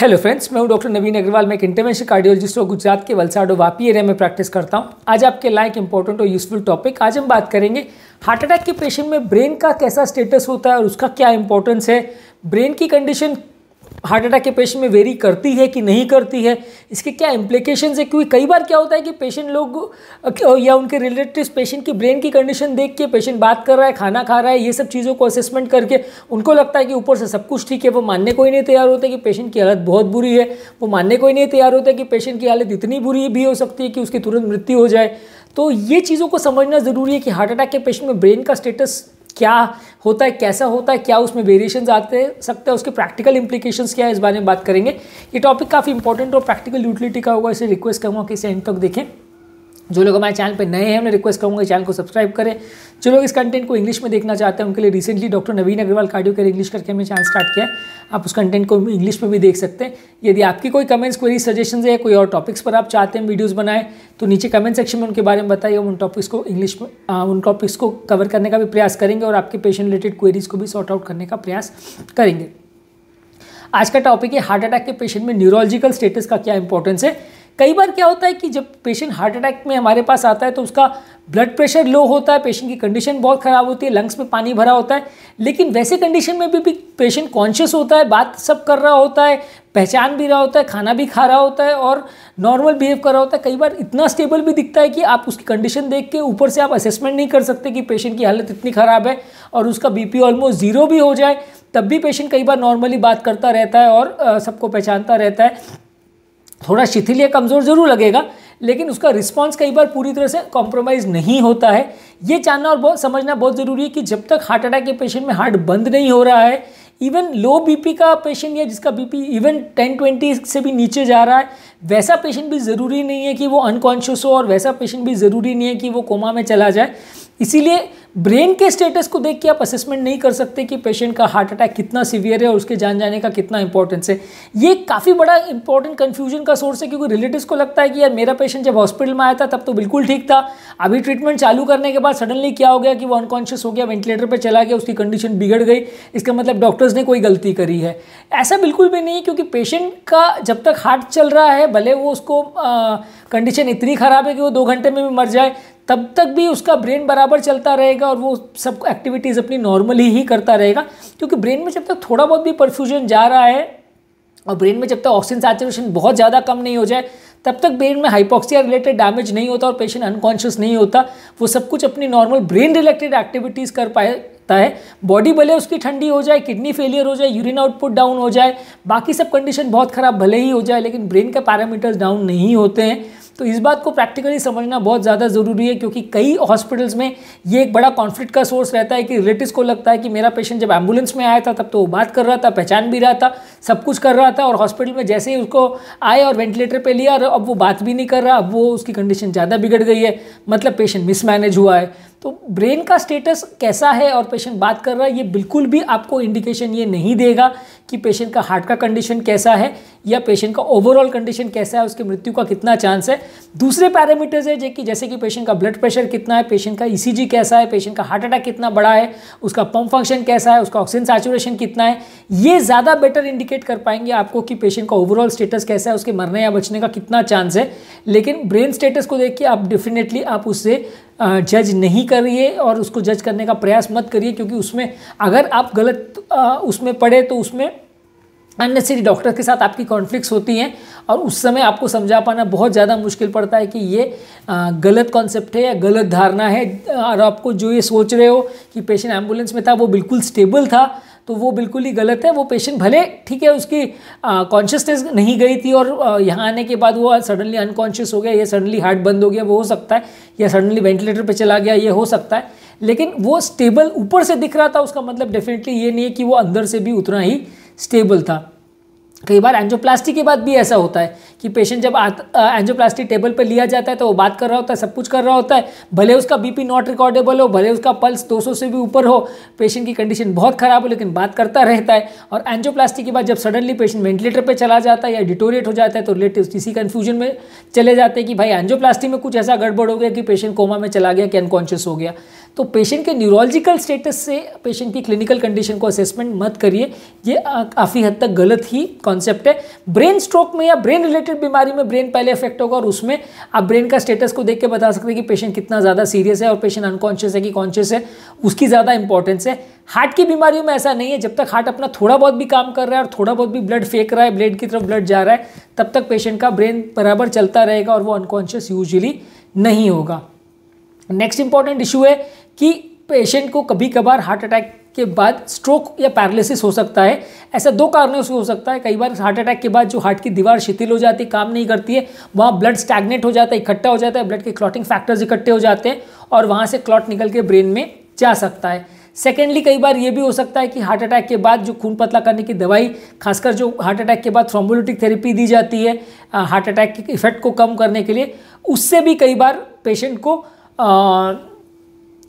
Hello friends, मैं हूं doctor नवीन अग्रवाल। मैं एक इंटरवेंशनल कार्डियोलॉजिस्ट और गुजरात के वलसाड और वापी एरिया में प्रैक्टिस करता हूं। आज आपके लाइक इंपॉर्टेंट और यूजफुल टॉपिक। आज हम बात करेंगे हार्ट अटैक के पेशेंट में ब्रेन का कैसा स्टेटस होता है और उसका क्या इंपॉर्टेंस है। ब्रेन की कंडीशन हार्ट अटैक के पेशेंट में वेरी करती है कि नहीं करती है, इसके क्या इम्प्लीकेशंस है। क्योंकि कई बार क्या होता है कि पेशेंट लोग या उनके रिलेटिव्स पेशेंट की ब्रेन की कंडीशन देख के, पेशेंट बात कर रहा है, खाना खा रहा है, ये सब चीज़ों को असेसमेंट करके उनको लगता है कि ऊपर से सब कुछ ठीक है। वो मानने को ही नहीं तैयार होते कि पेशेंट की हालत बहुत बुरी है। वो मानने को ही नहीं तैयार होते कि पेशेंट की हालत इतनी बुरी भी हो सकती है कि उसकी तुरंत मृत्यु हो जाए। तो ये चीज़ों को समझना ज़रूरी है कि हार्ट अटैक के पेशेंट में ब्रेन का स्टेटस क्या होता है, कैसा होता है, क्या उसमें वेरिएशंस आते सकते हैं, उसके प्रैक्टिकल इंप्लीकेशंस क्या है, इस बारे में बात करेंगे। ये टॉपिक काफ़ी इंपॉर्टेंट और प्रैक्टिकल यूटिलिटी का होगा, इसलिए रिक्वेस्ट करूँगा कि इसे एंड तक देखें। जो लोग हमारे चैनल पे नए हैं, मैं रिक्वेस्ट करूँगा चैनल को सब्सक्राइब करें। जो लोग इस कंटेंट को इंग्लिश में देखना चाहते हैं उनके लिए रिसेंटली डॉक्टर नवीन अग्रवाल कार्डियो केयर इंग्लिश करके हमने चैनल स्टार्ट किया है। आप उस कंटेंट को इंग्लिश में भी देख सकते हैं। यदि आपकी कोई कमेंट्स, क्वेरी, सजेशंस है, कोई और टॉपिक्स पर आप चाहते हैं वीडियोस बनाएं, तो नीचे कमेंट सेक्शन में उनके बारे में बताइए। उन टॉपिक्स को इंग्लिश में उन टॉपिक्स को कवर करने का भी प्रयास करेंगे और आपके पेशेंट रिलेटेड क्वेरीज को भी सॉर्ट आउट करने का प्रयास करेंगे। आज का टॉपिक है हार्ट अटैक के पेशेंट में न्यूरोलॉजिकल स्टेटस का क्या इंपॉर्टेंस है। कई बार क्या होता है कि जब पेशेंट हार्ट अटैक में हमारे पास आता है तो उसका ब्लड प्रेशर लो होता है, पेशेंट की कंडीशन बहुत ख़राब होती है, लंग्स में पानी भरा होता है। लेकिन वैसे कंडीशन में भी पेशेंट कॉन्शियस होता है, बात सब कर रहा होता है, पहचान भी रहा होता है, खाना भी खा रहा होता है और नॉर्मल बिहेव कर रहा होता है। कई बार इतना स्टेबल भी दिखता है कि आप उसकी कंडीशन देख के ऊपर से आप असेसमेंट नहीं कर सकते कि पेशेंट की हालत इतनी ख़राब है, और उसका बीपी ऑलमोस्ट ज़ीरो भी हो जाए तब भी पेशेंट कई बार नॉर्मली बात करता रहता है और सबको पहचानता रहता है। थोड़ा शिथिल या कमज़ोर जरूर लगेगा, लेकिन उसका रिस्पांस कई बार पूरी तरह से कॉम्प्रोमाइज़ नहीं होता है। ये जानना और बहुत समझना बहुत ज़रूरी है कि जब तक हार्ट अटैक के पेशेंट में हार्ट बंद नहीं हो रहा है, इवन लो बीपी का पेशेंट या जिसका बीपी इवन 10-20 से भी नीचे जा रहा है, वैसा पेशेंट भी ज़रूरी नहीं है कि वो अनकॉन्शियस हो और वैसा पेशेंट भी ज़रूरी नहीं है कि वो कोमा में चला जाए। इसीलिए ब्रेन के स्टेटस को देख के आप असेसमेंट नहीं कर सकते कि पेशेंट का हार्ट अटैक कितना सीवियर है और उसके जान जाने का कितना इंपॉर्टेंस है। ये काफ़ी बड़ा इंपॉर्टेंट कन्फ्यूजन का सोर्स है, क्योंकि रिलेटिव्स को लगता है कि यार मेरा पेशेंट जब हॉस्पिटल में आया था तब तो बिल्कुल ठीक था, अभी ट्रीटमेंट चालू करने के बाद सडनली क्या हो गया कि वो अनकॉन्शियस हो गया, वेंटिलेटर पर चला गया, उसकी कंडीशन बिगड़ गई, इसका मतलब डॉक्टर्स ने कोई गलती करी है। ऐसा बिल्कुल भी नहीं है, क्योंकि पेशेंट का जब तक हार्ट चल रहा है, भले वो उसको कंडीशन इतनी ख़राब है कि वो 2 घंटे में भी मर जाए, तब तक भी उसका ब्रेन बराबर चलता रहेगा और वो सब एक्टिविटीज़ अपनी नॉर्मली ही करता रहेगा। क्योंकि ब्रेन में जब तक थोड़ा बहुत भी परफ्यूजन जा रहा है और ब्रेन में जब तक ऑक्सीजन सैचुरेशन बहुत ज़्यादा कम नहीं हो जाए, तब तक ब्रेन में हाइपोक्सिया रिलेटेड डैमेज नहीं होता और पेशेंट अनकॉन्शियस नहीं होता। वो सब कुछ अपनी नॉर्मल ब्रेन रिलेटेड एक्टिविटीज़ कर पाता है। बॉडी भले उसकी ठंडी हो जाए, किडनी फेलियर हो जाए, यूरिन आउटपुट डाउन हो जाए, बाकी सब कंडीशन बहुत ख़राब भले ही हो जाए, लेकिन ब्रेन के पैरामीटर्स डाउन नहीं होते हैं। तो इस बात को प्रैक्टिकली समझना बहुत ज़्यादा ज़रूरी है, क्योंकि कई हॉस्पिटल्स में ये एक बड़ा कॉन्फ्लिक्ट का सोर्स रहता है कि रिलेटिव्स को लगता है कि मेरा पेशेंट जब एम्बुलेंस में आया था तब तो वो बात कर रहा था, पहचान भी रहा था, सब कुछ कर रहा था, और हॉस्पिटल में जैसे ही उसको आए और वेंटिलेटर पे लिया और अब वो बात भी नहीं कर रहा, अब वो उसकी कंडीशन ज़्यादा बिगड़ गई है, मतलब पेशेंट मिसमैनेज हुआ है। तो ब्रेन का स्टेटस कैसा है और पेशेंट बात कर रहा है, ये बिल्कुल भी आपको इंडिकेशन ये नहीं देगा कि पेशेंट का हार्ट का कंडीशन कैसा है या पेशेंट का ओवरऑल कंडीशन कैसा है, उसकी मृत्यु का कितना चांस है। दूसरे पैरामीटर्स है जैसे कि पेशेंट का ब्लड प्रेशर कितना है, पेशेंट का ईसीजी कैसा है, पेशेंट का हार्ट अटैक कितना बड़ा है, उसका पंप फंक्शन कैसा है, उसका ऑक्सीजन सैचुरेशन कितना है, ये ज़्यादा बेटर इंडिकेट कर पाएंगे आपको कि पेशेंट का ओवरऑल स्टेटस कैसा है, उसके मरने या बचने का कितना चांस है। लेकिन ब्रेन स्टेटस को देख के आप डेफिनेटली आप उससे जज नहीं करिए और उसको जज करने का प्रयास मत करिए, क्योंकि उसमें अगर आप गलत उसमें पड़े तो उसमें अननेसेसरी डॉक्टर के साथ आपकी कॉन्फ्लिक्ट्स होती हैं और उस समय आपको समझा पाना बहुत ज़्यादा मुश्किल पड़ता है कि ये गलत कॉन्सेप्ट है या गलत धारणा है। और आपको जो ये सोच रहे हो कि पेशेंट एम्बुलेंस में था वो बिल्कुल स्टेबल था, तो वो बिल्कुल ही गलत है। वो पेशेंट भले ठीक है, उसकी कॉन्शियसनेस नहीं गई थी और यहाँ आने के बाद वो सडनली अनकॉन्शियस हो गया, या सडनली हार्ट बंद हो गया, वो हो सकता है, या सडनली वेंटिलेटर पे चला गया, ये हो सकता है। लेकिन वो स्टेबल ऊपर से दिख रहा था, उसका मतलब डेफिनेटली ये नहीं है कि वो अंदर से भी उतना ही स्टेबल था। कई बार एंजियोप्लास्टी के बाद भी ऐसा होता है कि पेशेंट जब एंजियोप्लास्टी टेबल पर लिया जाता है तो वो बात कर रहा होता है, सब कुछ कर रहा होता है, भले उसका बीपी नॉट रिकॉर्डेबल हो, भले उसका पल्स 200 से भी ऊपर हो, पेशेंट की कंडीशन बहुत ख़राब हो, लेकिन बात करता रहता है। और एंजियोप्लास्टी के बाद जब सडनली पेशेंट वेंटिलेटर पर चला जाता है या डिटोरिएट हो जाता है तो रिलेटिव्स इसी कन्फ्यूजन में चले जाते हैं कि भाई एंजियोप्लास्टी में कुछ ऐसा गड़बड़ हो गया कि पेशेंट कोमा में चला गया कि अनकॉन्शियस हो गया। तो पेशेंट के न्यूरोलॉजिकल स्टेटस से पेशेंट की क्लिनिकल कंडीशन को असेसमेंट मत करिए, ये काफ़ी हद तक गलत ही कॉन्सेप्ट है। ब्रेन स्ट्रोक में या ब्रेन रिलेटेड बीमारी में ब्रेन पहले अफेक्ट होगा और उसमें आप ब्रेन का स्टेटस को देख के बता सकते हैं कि पेशेंट कितना ज़्यादा सीरियस है और पेशेंट अनकॉन्शियस है कि कॉन्शियस है, उसकी ज़्यादा इंपॉर्टेंस है। हार्ट की बीमारियों में ऐसा नहीं है, जब तक हार्ट अपना थोड़ा बहुत भी काम कर रहा है और थोड़ा बहुत भी ब्लड फेंक रहा है, ब्लड की तरफ ब्लड जा रहा है, तब तक पेशेंट का ब्रेन बराबर चलता रहेगा और वो अनकॉन्शियस यूजुअली नहीं होगा। नेक्स्ट इंपॉर्टेंट इशू है कि पेशेंट को कभी कभार हार्ट अटैक के बाद स्ट्रोक या पैरालिसिस हो सकता है। ऐसा दो कारणों से हो सकता है। कई बार हार्ट अटैक के बाद जो हार्ट की दीवार शिथिल हो जाती है, काम नहीं करती है, वहाँ ब्लड स्टैग्नेट हो जाता है, इकट्ठा हो जाता है, ब्लड के क्लॉटिंग फैक्टर्स इकट्ठे हो जाते हैं और वहाँ से क्लॉट निकल के ब्रेन में जा सकता है। सेकेंडली, कई बार ये भी हो सकता है कि हार्ट अटैक के बाद जो खून पतला करने की दवाई, खासकर जो हार्ट अटैक के बाद थ्रोम्बोलिटिक थेरेपी दी जाती है हार्ट अटैक के इफेक्ट को कम करने के लिए, उससे भी कई बार पेशेंट को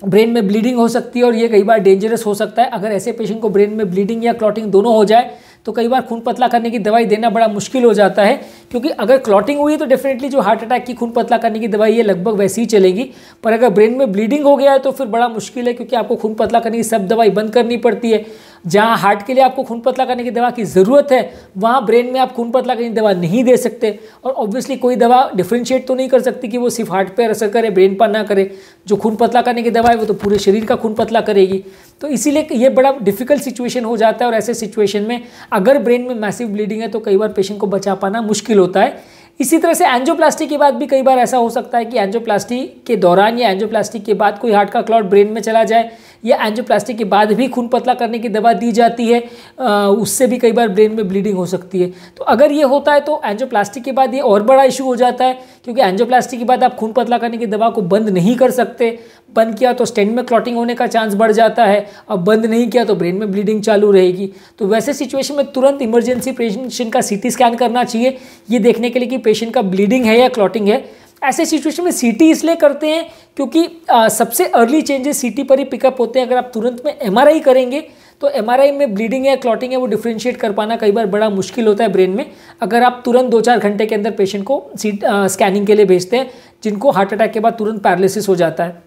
ब्रेन में ब्लीडिंग हो सकती है और ये कई बार डेंजरस हो सकता है। अगर ऐसे पेशेंट को ब्रेन में ब्लीडिंग या क्लॉटिंग दोनों हो जाए तो कई बार खून पतला करने की दवाई देना बड़ा मुश्किल हो जाता है, क्योंकि अगर क्लॉटिंग हुई तो डेफिनेटली जो हार्ट अटैक की खून पतला करने की दवाई है लगभग वैसी ही चलेगी, पर अगर ब्रेन में ब्लीडिंग हो गया है तो फिर बड़ा मुश्किल है, क्योंकि आपको खून पतला करने की सब दवाई बंद करनी पड़ती है। जहाँ हार्ट के लिए आपको खून पतला करने की दवा की ज़रूरत है, वहाँ ब्रेन में आप खून पतला करने की दवा नहीं दे सकते। और ऑब्वियसली कोई दवा डिफ्रेंशिएट तो नहीं कर सकती कि वो सिर्फ हार्ट पर असर करे, ब्रेन पर ना करे। जो खून पतला करने की दवा है वो तो पूरे शरीर का खून पतला करेगी। तो इसीलिए ये बड़ा डिफिकल्ट सिचुएशन हो जाता है और ऐसे सिचुएशन में अगर ब्रेन में मैसिव ब्लीडिंग है तो कई बार पेशेंट को बचा पाना मुश्किल होता है। इसी तरह से एंजियोप्लास्टी के बाद भी कई बार ऐसा हो सकता है कि एंजियोप्लास्टी के दौरान या एंजियोप्लास्टी के बाद कोई हार्ट का क्लॉट ब्रेन में चला जाए, या एंजियोप्लास्टी के बाद भी खून पतला करने की दवा दी जाती है, उससे भी कई बार ब्रेन में ब्लीडिंग हो सकती है। तो अगर ये होता है तो एंजियोप्लास्टी के बाद ये और बड़ा इशू हो जाता है, क्योंकि एंजियोप्लास्टी के बाद आप खून पतला करने की दवा को बंद नहीं कर सकते। बंद किया तो स्टेंट में क्लॉटिंग होने का चांस बढ़ जाता है, और बंद नहीं किया तो ब्रेन में ब्लीडिंग चालू रहेगी। तो वैसे सिचुएशन में तुरंत इमरजेंसी पेशेंट का सीटी स्कैन करना चाहिए, ये देखने के लिए कि पेशेंट का ब्लीडिंग है या क्लॉटिंग है। ऐसे सिचुएशन में सीटी इसलिए करते हैं क्योंकि सबसे अर्ली चेंजेस सीटी पर ही पिकअप होते हैं। अगर आप तुरंत में एमआरआई करेंगे तो एमआरआई में ब्लीडिंग है क्लॉटिंग है वो डिफ्रेंशिएट कर पाना कई बार बड़ा मुश्किल होता है ब्रेन में। अगर आप तुरंत 2-4 घंटे के अंदर पेशेंट को स्कैनिंग के लिए भेजते हैं जिनको हार्ट अटैक के बाद तुरंत पैरालिसिस हो जाता है,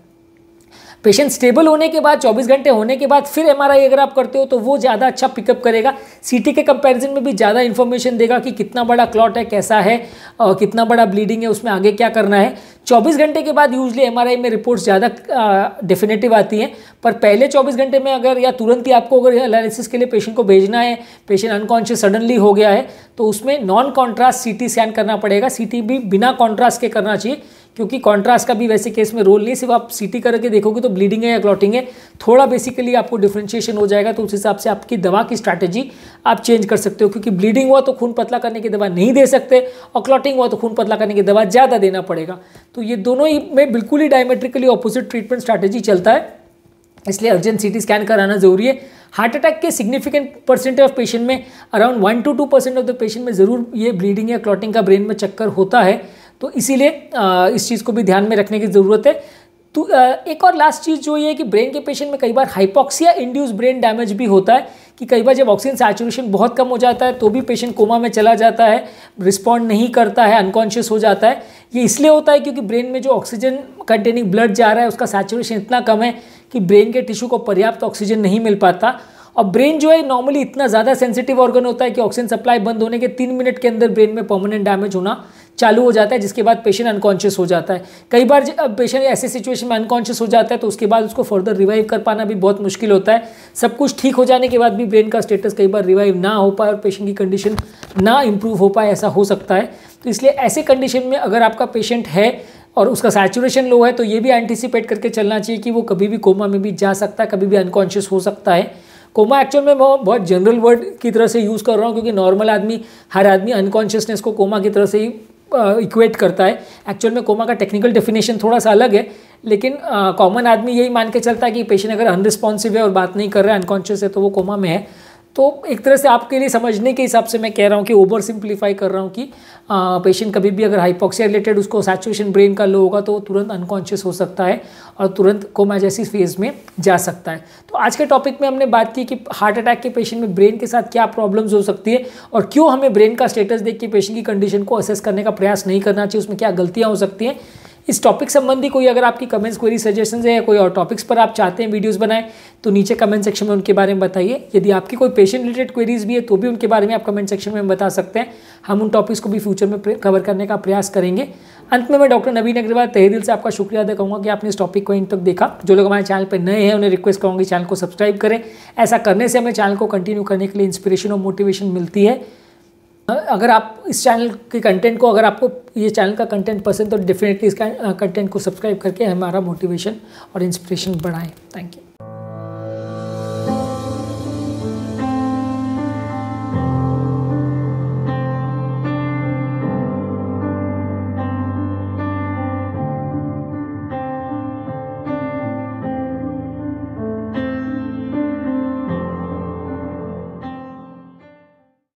पेशेंट स्टेबल होने के बाद 24 घंटे होने के बाद फिर एमआरआई अगर आप करते हो तो वो ज़्यादा अच्छा पिकअप करेगा। सीटी के कंपैरिजन में भी ज़्यादा इन्फॉर्मेशन देगा कि कितना बड़ा क्लॉट है, कैसा है, और कितना बड़ा ब्लीडिंग है, उसमें आगे क्या करना है। 24 घंटे के बाद यूजली एमआरआई में रिपोर्ट्स ज़्यादा डेफिनेटिव आती हैं, पर पहले 24 घंटे में अगर या तुरंत ही आपको अगर एनालिसिस के लिए पेशेंट को भेजना है, पेशेंट अनकॉन्शियस सडनली हो गया है, तो उसमें नॉन कॉन्ट्रास्ट सीटी स्कैन करना पड़ेगा। सीटी भी बिना कॉन्ट्रास्ट के करना चाहिए, क्योंकि कॉन्ट्रास्ट का भी वैसे केस में रोल नहीं, सिर्फ आप सीटी करके देखोगे तो ब्लीडिंग है या क्लॉटिंग है, थोड़ा बेसिकली आपको डिफ्रेंशिएशन हो जाएगा। तो उस हिसाब से आपकी दवा की स्ट्रैटेजी आप चेंज कर सकते हो, क्योंकि ब्लीडिंग हुआ तो खून पतला करने की दवा नहीं दे सकते और क्लॉटिंग हुआ तो खून पतला करने की दवा ज़्यादा देना पड़ेगा। तो ये दोनों ही में बिल्कुल ही डायमेट्रिकली ऑपोजिट ट्रीटमेंट स्ट्रैटेजी चलता है, इसलिए अर्जेंट सीटी स्कैन कराना जरूरी है। हार्ट अटैक के सिग्निफिकेंट परसेंटेज ऑफ पेशेंट में around 1 to 2% of the patient में ज़रूर ये ब्लीडिंग या क्लॉटिंग का ब्रेन में चक्कर होता है, तो इसीलिए इस चीज़ को भी ध्यान में रखने की ज़रूरत है। तो एक और लास्ट चीज़ जो ये है कि ब्रेन के पेशेंट में कई बार हाइपोक्सिया इंड्यूस ब्रेन डैमेज भी होता है, कि कई बार जब ऑक्सीजन सैचुरेशन बहुत कम हो जाता है तो भी पेशेंट कोमा में चला जाता है, रिस्पॉन्ड नहीं करता है, अनकॉन्शियस हो जाता है। ये इसलिए होता है क्योंकि ब्रेन में जो ऑक्सीजन कंटेनिंग ब्लड जा रहा है उसका सैचुरेशन इतना कम है कि ब्रेन के टिश्यू को पर्याप्त ऑक्सीजन नहीं मिल पाता। और ब्रेन जो है नॉर्मली इतना ज़्यादा सेंसिटिव ऑर्गन होता है कि ऑक्सीजन सप्लाई बंद होने के 3 मिनट के अंदर ब्रेन में परमानेंट डैमेज होना चालू हो जाता है, जिसके बाद पेशेंट अनकॉन्शियस हो जाता है। कई बार पेशेंट ऐसे सिचुएशन में अनकॉन्शियस हो जाता है तो उसके बाद उसको फर्दर रिवाइव कर पाना भी बहुत मुश्किल होता है। सब कुछ ठीक हो जाने के बाद भी ब्रेन का स्टेटस कई बार रिवाइव ना हो पाए और पेशेंट की कंडीशन ना इम्प्रूव हो पाए, ऐसा हो सकता है। तो इसलिए ऐसे कंडीशन में अगर आपका पेशेंट है और उसका सैचुरेशन लो है तो ये भी एंटिसिपेट करके चलना चाहिए कि वो कभी भी कोमा में भी जा सकता है, कभी भी अनकॉन्शियस हो सकता है। कोमा एक्चुअल में मैं बहुत जनरल वर्ड की तरह से यूज़ कर रहा हूँ, क्योंकि नॉर्मल आदमी, हर आदमी अनकॉन्शियसनेस को कोमा की तरह से ही इक्वेट करता है। एक्चुअल में कोमा का टेक्निकल डेफिनेशन थोड़ा सा अलग है, लेकिन कॉमन आदमी यही मान के चलता है कि पेशेंट अगर अनरिस्पॉन्सिव है और बात नहीं कर रहा है, अनकॉन्शियस है, तो वो कोमा में है। तो एक तरह से आपके लिए समझने के हिसाब से मैं कह रहा हूँ कि ओवर सिंप्लीफाई कर रहा हूँ कि पेशेंट कभी भी अगर हाइपोक्सिया रिलेटेड उसको सैचुरेशन ब्रेन का लो होगा तो वो तुरंत अनकॉन्शियस हो सकता है और तुरंत कोमा जैसी फेज में जा सकता है। तो आज के टॉपिक में हमने बात की कि हार्ट अटैक के पेशेंट में ब्रेन के साथ क्या प्रॉब्लम्स हो सकती है और क्यों हमें ब्रेन का स्टेटस देख के पेशेंट की कंडीशन को असेस करने का प्रयास नहीं करना चाहिए, उसमें क्या गलतियाँ हो सकती हैं। इस टॉपिक संबंधी कोई अगर आपकी कमेंट्स, क्वेरी, सजेशंस है या कोई और टॉपिक्स पर आप चाहते हैं वीडियोस बनाएं तो नीचे कमेंट सेक्शन में उनके बारे में बताइए। यदि आपकी कोई पेशेंट रिलेटेड क्वेरीज भी है तो भी उनके बारे में आप कमेंट सेक्शन में बता सकते हैं। हम उन टॉपिक्स को भी फ्यूचर में कवर करने का प्रयास करेंगे। अंत में मैं डॉक्टर नवीन अग्रवाल तहे दिल से आपका शुक्रिया अदा करूँगा कि आपने इस टॉपिक को इन तक देखा। जो लोग हमारे चैनल पर नए हैं उन्हें रिक्वेस्ट करूँगी चैनल को सब्सक्राइब करें। ऐसा करने से हमें चैनल को कंटिन्यू करने के लिए इंस्पिरेशन और मोटिवेशन मिलती है। अगर आप इस चैनल के कंटेंट को, अगर आपको ये चैनल का कंटेंट पसंद तो डेफिनेटली इसका कंटेंट को सब्सक्राइब करके हमारा मोटिवेशन और इंस्पिरेशन बढ़ाएं। Thank you.